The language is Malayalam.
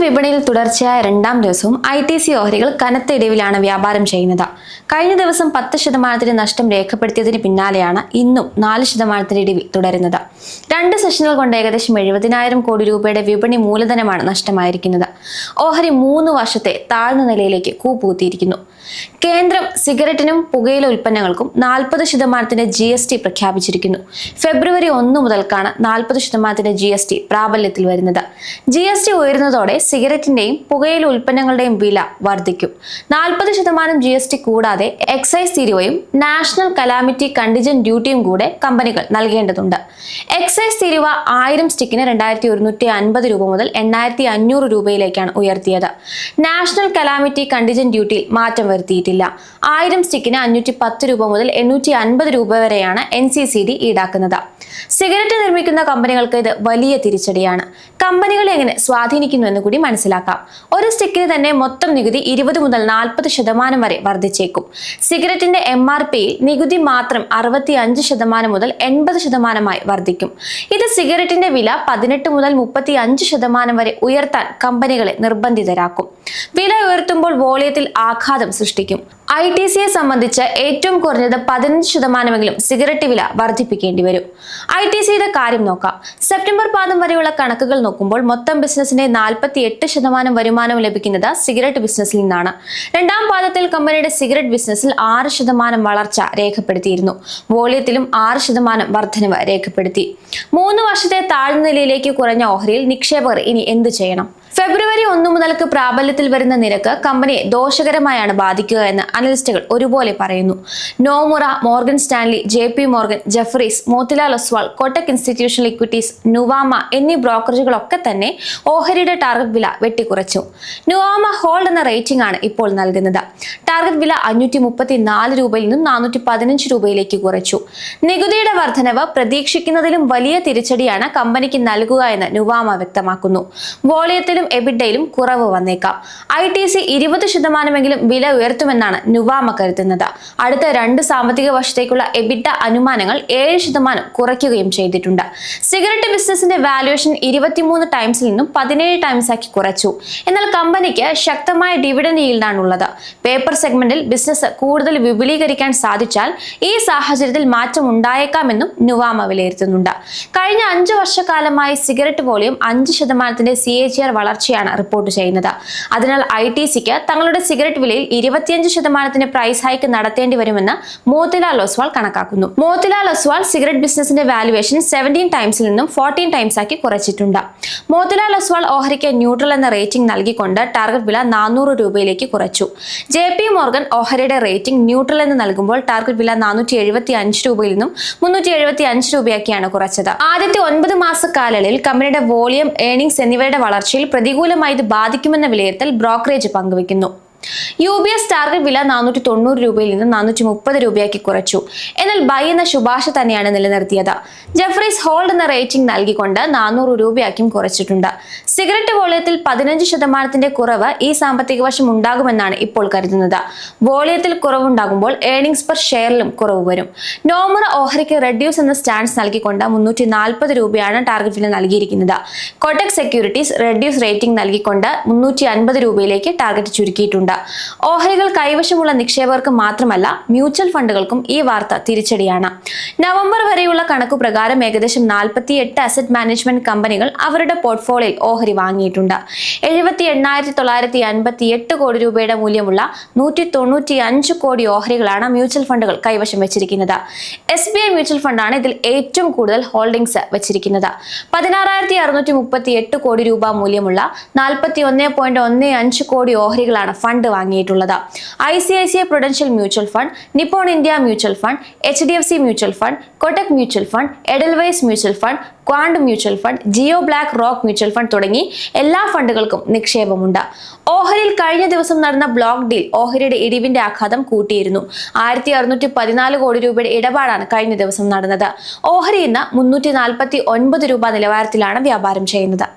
വിപണിയിൽ തുടർച്ചയായ രണ്ടാം ദിവസവും ITC ഓഹരികൾ കനത്ത ഇടിവിലാണ് വ്യാപാരം ചെയ്യുന്നത്. കഴിഞ്ഞ ദിവസം 10% നഷ്ടം രേഖപ്പെടുത്തിയതിന് പിന്നാലെയാണ് ഇന്നും 4% ഇടിവിൽ തുടരുന്നത്. 2 സെഷനുകൾ കൊണ്ട് ഏകദേശം 70,000 കോടി രൂപയുടെ വിപണി മൂലധനമാണ് നഷ്ടമായിരിക്കുന്നത്. ഓഹരി 3 വർഷത്തെ താഴ്ന്ന നിലയിലേക്ക് കൂപ്പുകുത്തിയിരിക്കുന്നു. കേന്ദ്രം സിഗരറ്റിനും പുകയില ഉൽപ്പന്നങ്ങൾക്കും 40% GST പ്രഖ്യാപിച്ചിരിക്കുന്നു. ഫെബ്രുവരി 1 മുതൽക്കാണ് 40% GST പ്രാബല്യത്തിൽ വരുന്നത്. GST ഉയരുന്നതോടെ സിഗരറ്റിന്റെയും പുകയില ഉൽപ്പന്നങ്ങളുടെയും വില വർദ്ധിക്കും. 40% GST കൂടാതെ എക്സൈസ് തീരുവയും നാഷണൽ കലാമിറ്റി കണ്ടിജന്റ് ഡ്യൂട്ടിയും കൂടെ കമ്പനികൾ നൽകേണ്ടതുണ്ട്. എക്സൈസ് തീരുവ 1000 സ്റ്റിക്കിന് 2150 രൂപ മുതൽ 8500 രൂപയിലേക്കാണ് ഉയർത്തിയത്. നാഷണൽ കലാമിറ്റി കണ്ടിജന്റ് ഡ്യൂട്ടിയിൽ മാറ്റം വരുത്തിയിട്ടില്ല. 1000 സ്റ്റിക്കിന് 510 രൂപ മുതൽ 850 രൂപ വരെയാണ് NCCD ഈടാക്കുന്നത്. സിഗരറ്റ് നിർമ്മിക്കുന്ന കമ്പനികൾക്ക് ഇത് വലിയ തിരിച്ചടിയാണ്. കമ്പനികളെ എങ്ങനെ സ്വാധീനിക്കുന്നു എന്ന് കൂടി മനസ്സിലാക്കാം. ഒരു സ്റ്റിക്കിന് തന്നെ മൊത്തം നികുതി 20 മുതൽ 40% വരെ വർദ്ധിച്ചേക്കും. സിഗരറ്റിന്റെ MRPയിൽ നികുതി മാത്രം 65% മുതൽ 80% വർദ്ധിക്കും. ഇത് സിഗരറ്റിന്റെ വില 18 മുതൽ 35% വരെ ഉയർത്താൻ കമ്പനികളെ നിർബന്ധിതരാക്കും. വില ഉയർത്തുമ്പോൾ വോളിയത്തിൽ ആഘാതം സൃഷ്ടിക്കും. ITCയെ സംബന്ധിച്ച് ഏറ്റവും കുറഞ്ഞത് 15% സിഗരറ്റ് വില വർദ്ധിപ്പിക്കേണ്ടി വരും. ITCയുടെ കാര്യം നോക്കാം. സെപ്റ്റംബർ പാദം വരെയുള്ള കണക്കുകൾ നോക്കുമ്പോൾ മൊത്തം ബിസിനസിന്റെ 48% വരുമാനം ലഭിക്കുന്നത് സിഗരറ്റ് ബിസിനസ്സിൽ നിന്നാണ്. രണ്ടാം പാദത്തിൽ കമ്പനിയുടെ സിഗരറ്റ് ബിസിനസ്സിൽ 6% വളർച്ച രേഖപ്പെടുത്തിയിരുന്നു. വോളിയത്തിലും 6% വർധനവ് രേഖപ്പെടുത്തി. 3 വർഷത്തെ താഴ്ന്ന നിലയിലേക്ക് കുറഞ്ഞ ഓഹരിയിൽ നിക്ഷേപകർ ഇനി എന്ത് ചെയ്യണം? ഫെബ്രുവരി 1 മുതൽക്ക് പ്രാബല്യത്തിൽ വരുന്ന നിരക്ക് കമ്പനിയെ ദോഷകരമായാണ് ബാധിക്കുക എന്ന് അനലിസ്റ്റുകൾ ഒരുപോലെ പറയുന്നു. Nomura, Morgan Stanley, JP Morgan, Jefferies, Motilal Oswal, Kotak Institutional Equities, Nuvama എന്നീ ബ്രോക്കറേജുകളൊക്കെ തന്നെ ഓഹരിയുടെ ടാർഗറ്റ് വില വെട്ടിക്കുറച്ചു. നുവാമ ഹോൾഡ് എന്ന റേറ്റിംഗ് ആണ് ഇപ്പോൾ നൽകുന്നത്. ടാർഗറ്റ് വില 534 രൂപയിൽ നിന്നും 415 രൂപയിലേക്ക് കുറച്ചു. നികുതിയുടെ വർധനവ് പ്രതീക്ഷിക്കുന്നതിലും വലിയ തിരിച്ചടിയാണ് കമ്പനിക്ക് നൽകുക എന്ന് നുവാമ വ്യക്തമാക്കുന്നു. വോളിയത്തിലും എബിഡയിലും കുറവ് വന്നേക്കാം. ITC 20% വില ഉയർത്തുമെന്നാണ് നുവാമ കരുതുന്നത്. അടുത്ത 2 സാമ്പത്തിക വർഷത്തേക്കുള്ള എബിഡ അനുമാനങ്ങൾ 7% കുറയ്ക്കുകയും ചെയ്തിട്ടുണ്ട്. സിഗരറ്റ് ബിസിനസിന്റെ വാല്യുവേഷൻ 23 ടൈംസിൽ നിന്നും 17 ടൈംസ് ആക്കി കുറച്ചു. എന്നാൽ കമ്പനിക്ക് ശക്തമായ ഡിവിഡൻഡ് ഈൽഡാണ് ഉള്ളത്. പേപ്പർ സെഗ്മെന്റിൽ ബിസിനസ് കൂടുതൽ വിപുലീകരിക്കാൻ സാധിച്ചാൽ ഈ സാഹചര്യത്തിൽ മാറ്റം ഉണ്ടായേക്കാമെന്നും നുവാമ വിലയിരുത്തുന്നുണ്ട്. കഴിഞ്ഞ 5 വർഷക്കാലമായി സിഗരറ്റ് വോളിയം 5% CAGR വളർച്ചയാണ് റിപ്പോർട്ട് ചെയ്യുന്നത്. അതിനാൽ ITCക്ക് തങ്ങളുടെ സിഗരറ്റ് വിലയിൽ 25% പ്രൈസ് ഹൈക്ക് നടത്തേണ്ടി വരുമെന്ന് മോത്തിലാൽ ഒസ്വാൾ കണക്കാക്കുന്നു. മോത്തിലാൽ ഒസ്വാൾ സിഗരറ്റ് ബിസിനസിന്റെ വാല്യുവേഷൻ 17 ടൈംസിൽ നിന്നും 14 ടൈംസ് ആക്കി കുറച്ചിട്ടുണ്ട്. മോത്തിലാൽ ഒസ്വാൾ ഓഹരിക്ക് ന്യൂട്രൽ എന്ന റേറ്റിംഗ് നൽകിക്കൊണ്ട് ടാർഗറ്റ് വില 400 രൂപയിലേക്ക് കുറച്ചു. JP മോർഗൻ ഓഹരിയുടെ റേറ്റിംഗ് ന്യൂട്രൽ എന്ന് നൽകുമ്പോൾ ടാർഗറ്റ് വില 475 രൂപയിൽ നിന്നും 375 രൂപയാക്കിയാണ് കുറച്ചത്. ആദ്യത്തെ 9 മാസ കാലയളവിൽ കമ്പനിയുടെ വോളിയം, ഏർണിംഗ്സ് എന്നിവയുടെ വളർച്ചയിൽ പ്രതികൂലമായി ഇത് ബാധിക്കുമെന്ന വിലയിരുത്തൽ ബ്രോക്കറേജ് പങ്കുവയ്ക്കുന്നു. UBS ടാർഗറ്റ് വില 490 രൂപയിൽ നിന്ന് 430 രൂപയാക്കി കുറച്ചു. എന്നാൽ ബൈ എന്ന ശുപാർശ തന്നെയാണ് നിലനിർത്തിയത്. ജെഫ്രീസ് ഹോൾഡ് എന്ന റേറ്റിംഗ് നൽകിക്കൊണ്ട് 400 രൂപയാക്കിയും കുറച്ചിട്ടുണ്ട്. സിഗരറ്റ് വോളിയത്തിൽ 15% കുറവ് ഈ സാമ്പത്തിക വർഷം ഉണ്ടാകുമെന്നാണ് ഇപ്പോൾ കരുതുന്നത്. വോളിയത്തിൽ കുറവുണ്ടാകുമ്പോൾ ഏർണിംഗ്സ് പെർ ഷെയറിലും കുറവ് വരും. നോമുറ ഓഹരിക്ക് റെഡ്യൂസ് എന്ന സ്റ്റാൻസ് നൽകിക്കൊണ്ട് 340 രൂപയാണ് ടാർഗറ്റ് വില നൽകിയിരിക്കുന്നത്. കോട്ടക് സെക്യൂരിറ്റീസ് റെഡ്യൂസ് റേറ്റിംഗ് നൽകിക്കൊണ്ട് 350 രൂപയിലേക്ക് ടാർഗറ്റ് ചുരുക്കിയിട്ടുണ്ട്. ഓഹരികൾ കൈവശമുള്ള നിക്ഷേപകർക്ക് മാത്രമല്ല മ്യൂച്വൽ ഫണ്ടുകൾക്കും ഈ വാർത്ത തിരിച്ചടിയാണ്. നവംബർ വരെയുള്ള കണക്കു പ്രകാരം ഏകദേശം 48 അസറ്റ് മാനേജ്മെന്റ് കമ്പനികൾ അവരുടെ പോർട്ട്ഫോളിയോയിൽ ഓഹരി വാങ്ങിയിട്ടുണ്ട്. 78,958 കോടി രൂപയുടെ മൂല്യമുള്ള 195 കോടി ഓഹരികളാണ് മ്യൂച്വൽ ഫണ്ടുകൾ കൈവശം വെച്ചിരിക്കുന്നത്. SBI മ്യൂച്വൽ ഫണ്ടാണ് ഇതിൽ ഏറ്റവും കൂടുതൽ ഹോൾഡിംഗ്സ് വെച്ചിരിക്കുന്നത്. 16,638 കോടി രൂപ മൂല്യമുള്ള 41.15 കോടി ഓഹരികളാണ് ഫണ്ട് വാങ്ങിയിട്ടുള്ളത്. ICICI Prudential mutual fund, Nippon India mutual fund, HDFC mutual fund, Kotak mutual fund, Edelweiss mutual fund, Quant mutual fund, Jio BlackRock mutual fund തുടങ്ങി എല്ലാ ഫണ്ടുകൾക്കും നിക്ഷേപമുണ്ട്. ഓഹരിയിൽ കഴിഞ്ഞ ദിവസം നടന്ന ബ്ലോക്ക് ഡീൽ ഓഹരിയുടെ ഇടിവിന്റെ ആഘാതം കൂട്ടിയിരുന്നു. 1614 കോടി രൂപയുടെ ഇടപാടാണ് കഴിഞ്ഞ ദിവസം നടന്നത്. ഓഹരി ഇന്ന് 349 രൂപ നിലവാരത്തിലാണ് വ്യാപാരം ചെയ്യുന്നത്.